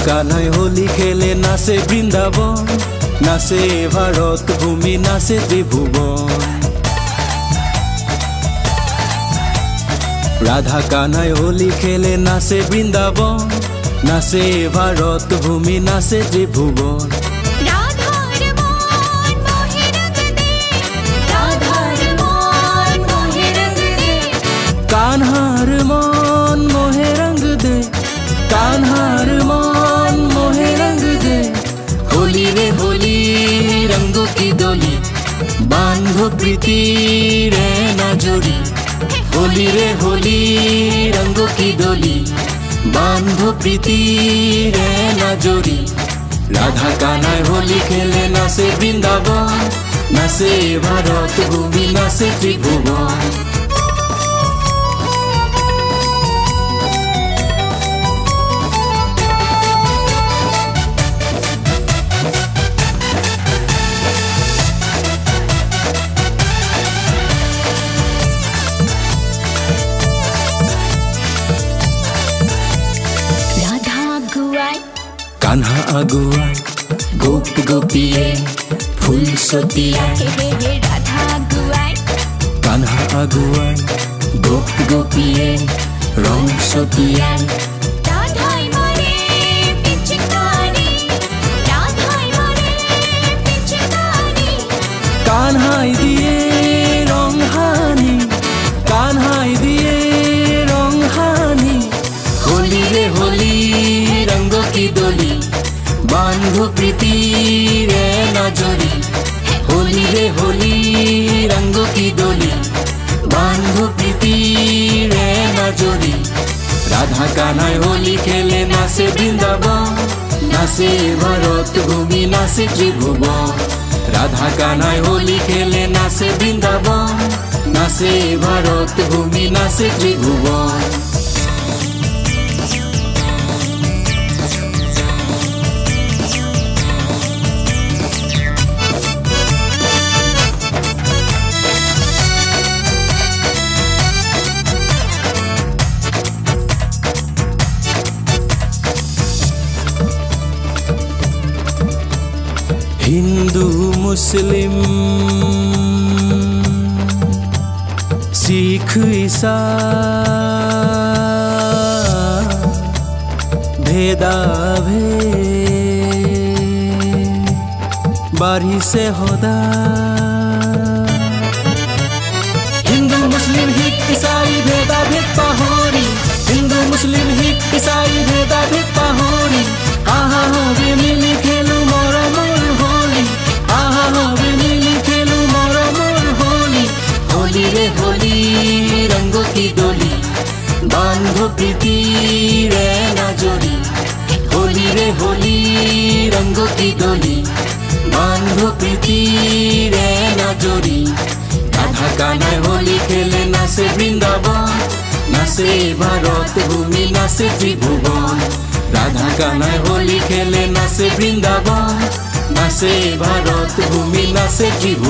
কানাই হোলি খেলে নাচে বৃন্দাবন, নাচে ভারত ভূমি, নাচে ত্রিভুবন। রাধা কানাই হোলি খেলে নাচে বৃন্দাবন, নাচে ভারত ভূমি, নাচে ত্রিভুবন। कान्हार मन मोहे रंग दे, कान्हार मन मोहे रंग दे। होली रे होली रंगों की डोली, बांधो प्रीति रे ना जोड़ी। होली रे होली रंगों की डोली, बांधो प्रीति रे ना जोड़ी। राधा कान्हाई होली खेले नाचे बृंदावन, नाचे भारत भूमि, नाचे त्रिभुवन। कान्हा अगुआई गोप गोपिये फूल सोतिया, राधा अगुआई कान्हा अगुआई गोप गोपिये रंग सोतिया। राधाई मारे पिचकारी, राधाई मारे पिचकारी। कान्हाई दिए रंग हानी, कान्हाई दिए रंग हानी। होली रे होली रंगों की डोली, बांधो प्रीति रे ना जोड़ी। होली रे होली रंगों की डोली, बांधो प्रीति रे ना जोड़ी। राधा कान्हाई होली खेले नाचे बृंदावन, नाचे भारत भूमि, नाचे त्रिभुवन। राधा कान्हाई होली खेले नाचे बृंदावन, नाचे भारत भूमि, नाचे त्रिभुवन। हिंदू मुस्लिम सिख ईसाई भेदा भेद बारी से होदा। हिंदू मुस्लिम हिक ईसाई भेदा भेद पहोरी, हिंदू मुस्लिम हिक ईसाई भेदा भेद पहोरी। आहा वे मिली खेलू मोरा मोर होली, आहा वे मिली खेलू मोरा मोर होली। होली रे होली रंगों की डोली, बांधो प्रीति रे ना जोड़ी। होली रे होली रंगों की डोली, बांधो प्रीति रे ना जोड़ी। राधा कान्हाई होली खेले नाचे बृंदावन, नाचे भारत भूमि, नाचे त्रिभुवन। राधा कान्हाई होली खेले नाचे बृंदावन, नाचे भारत भूमि, नाचे त्रिभुवन।